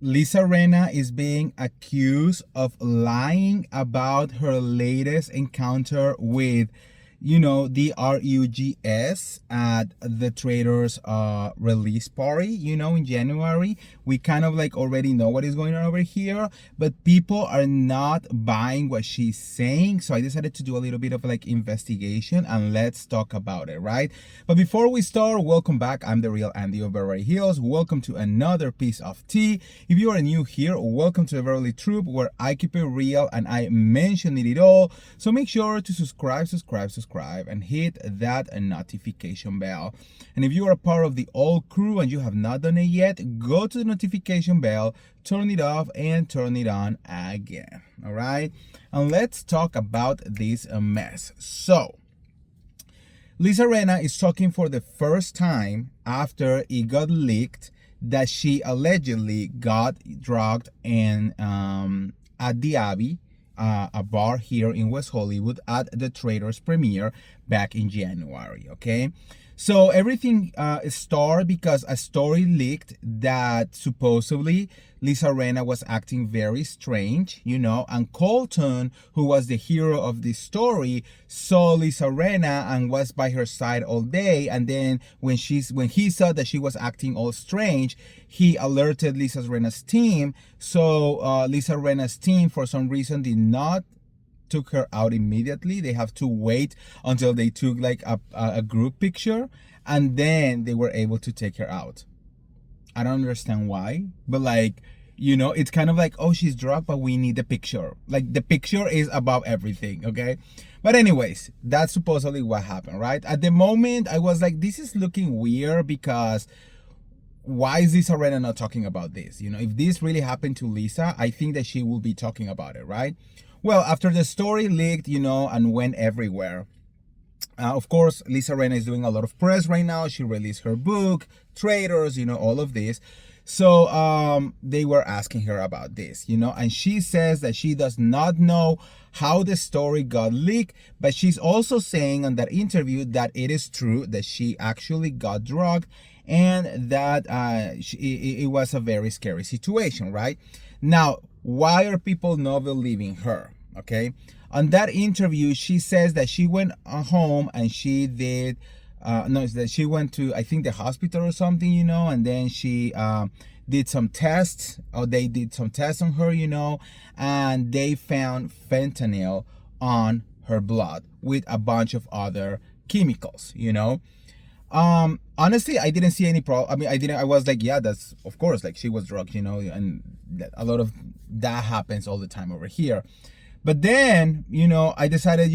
Lisa Rinna is being accused of lying about her latest encounter with, the RUGS at the Traders release party, in January. We kind of like already know what is going on over here, but people are not buying what she's saying. So I decided to do a little bit of like investigation and let's talk about it, right? But before we start, welcome back. I'm the real Andy of Beverly Hills. Welcome to another piece of tea. If you are new here, welcome to the Beverly Troop, where I keep it real and I mention it all. So make sure to subscribe, and hit that notification bell. And if you are a part of the old crew and you have not done it yet, go to the notification bell, turn it off, and turn it on again. All right? And let's talk about this mess. So, Lisa Rinna is talking for the first time after it got leaked that she allegedly got drugged in at the Abbey, a bar here in West Hollywood, at the Traders premiere back in January. Okay, so everything started because a story leaked that supposedly Lisa Rinna was acting very strange, and Colton, who was the hero of this story, saw Lisa Rinna and was by her side all day. And then when he saw that she was acting all strange, he alerted Lisa Rinna's team. So Lisa Rinna's team, for some reason, did not took her out immediately. They have to wait until they took like a group picture, and then they were able to take her out. I don't understand why, but like, it's kind of like, oh, she's drugged, but we need the picture. Like, the picture is above everything, okay? But anyways, that's supposedly what happened, right? At the moment, I was like, this is looking weird because why is Lisa Rinna not talking about this? If this really happened to Lisa, I think that she will be talking about it, right? Well, after the story leaked, and went everywhere, of course, Lisa Rinna is doing a lot of press right now. She released her book, Traders, all of this. So they were asking her about this, and she says that she does not know how the story got leaked, but she's also saying on that interview that it is true that she actually got drugged and that it was a very scary situation, right? Now, why are people not believing her? Okay, on that interview, she says that she went home and she did, that she went to, I think, the hospital or something, and then she did some tests, or they did some tests on her, and they found fentanyl on her blood with a bunch of other chemicals, honestly, I didn't see any problem. I mean, I was like, yeah, that's, of course, like, she was drugged, and a lot of that happens all the time over here. But then, I decided,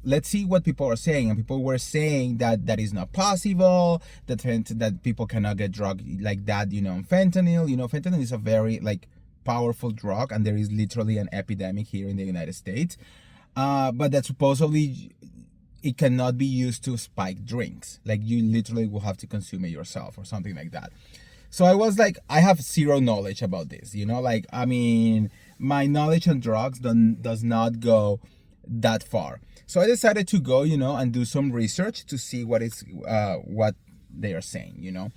let's see what people are saying. And people were saying that that is not possible, that people cannot get drugged like that, on fentanyl. Fentanyl is a very, like, powerful drug, and there is literally an epidemic here in the United States. But that supposedly it cannot be used to spike drinks. Like, you literally will have to consume it yourself or something like that. So I was like, I have zero knowledge about this, like, I mean, my knowledge on drugs does not go that far. So I decided to go, and do some research to see what they are saying,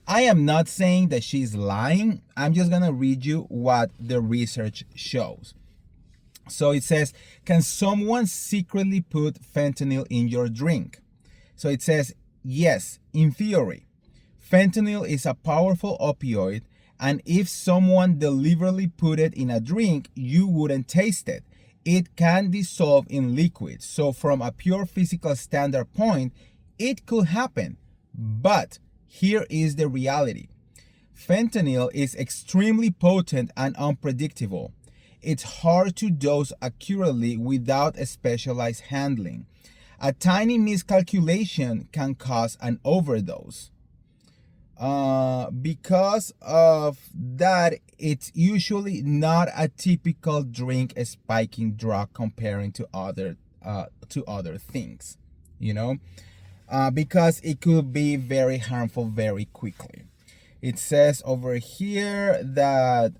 I am not saying that she's lying. I'm just gonna read you what the research shows. So it says, can someone secretly put fentanyl in your drink? So it says, yes, in theory. Fentanyl is a powerful opioid, and if someone deliberately put it in a drink, you wouldn't taste it. It can dissolve in liquids. So from a pure physical standpoint, it could happen. But here is the reality. Fentanyl is extremely potent and unpredictable. It's hard to dose accurately without a specialized handling. A tiny miscalculation can cause an overdose. Because of that, it's usually not a typical drink spiking drug comparing to other things, because it could be very harmful very quickly. It says over here that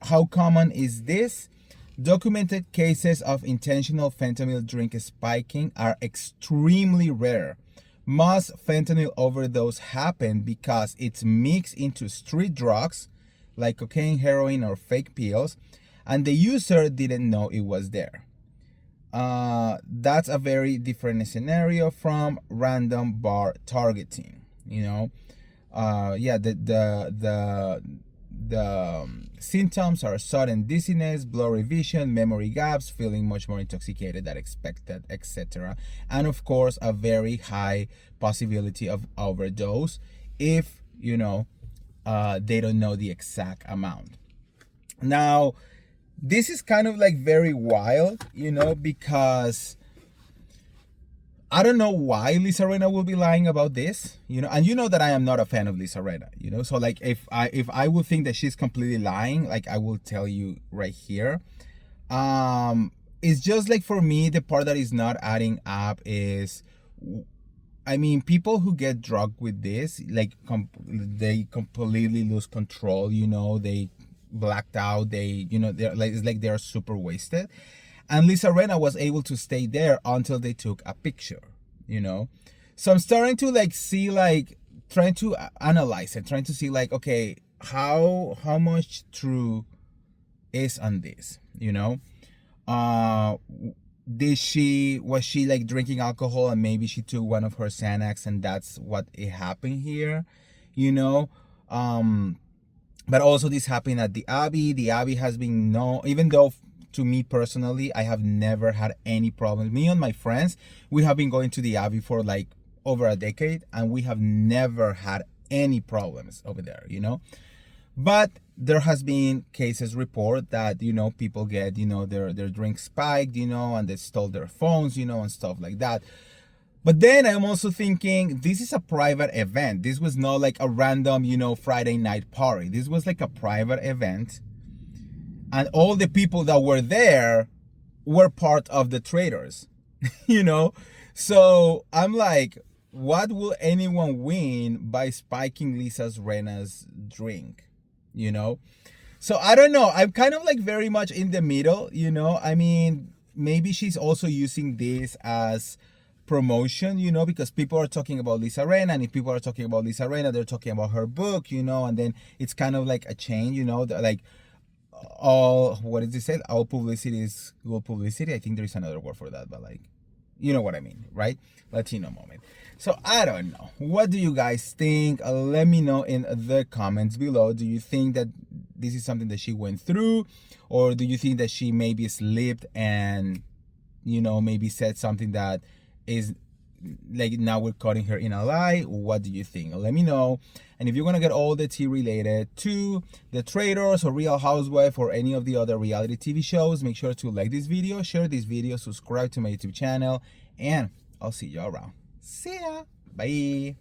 how common is this? Documented cases of intentional fentanyl drink spiking are extremely rare. Most fentanyl overdose happen because it's mixed into street drugs, like cocaine, heroin, or fake pills, and the user didn't know it was there. That's a very different scenario from random bar targeting. Yeah, the symptoms are sudden dizziness, blurry vision, memory gaps, feeling much more intoxicated than expected, etc. And of course, a very high possibility of overdose if they don't know the exact amount. Now, this is kind of like very wild, because I don't know why Lisa Rinna will be lying about this, and that I am not a fan of Lisa Rinna, so like if I would think that she's completely lying, like I will tell you right here. It's just like, for me, the part that is not adding up is, I mean, people who get drugged with this, like they completely lose control, they blacked out, they're like, it's like they're super wasted. And Lisa Rinna was able to stay there until they took a picture, So I'm starting to like see, like trying to analyze it, trying to see like, okay, how much true is on this, was she like drinking alcohol and maybe she took one of her Xanax and that's what it happened here, but also this happened at the Abbey. The Abbey has been even though to me personally, I have never had any problems. Me and my friends, we have been going to the Abbey for like over a decade and we have never had any problems over there, But there has been cases report that, people get, their drinks spiked, and they stole their phones, and stuff like that. But then I'm also thinking, this is a private event. This was not like a random, Friday night party. This was like a private event. And all the people that were there were part of the traders, So I'm like, what will anyone win by spiking Lisa Rinna's drink, So I don't know. I'm kind of like very much in the middle, I mean, maybe she's also using this as promotion, because people are talking about Lisa Rinna, and if people are talking about Lisa Rinna, they're talking about her book, and then it's kind of like a chain, like what did they say? All publicity is good publicity. I think there is another word for that, but like, you know what I mean, right? Latino moment. So I don't know. What do you guys think? Let me know in the comments below. Do you think that this is something that she went through, or do you think that she maybe slipped and maybe said something that is like, now we're cutting her in a lie? What do you think? Let me know. And if you want to get all the tea related to the Traders or Real Housewife or any of the other reality TV shows, make sure to like this video, share this video, subscribe to my YouTube channel, and I'll see you around. See ya. Bye.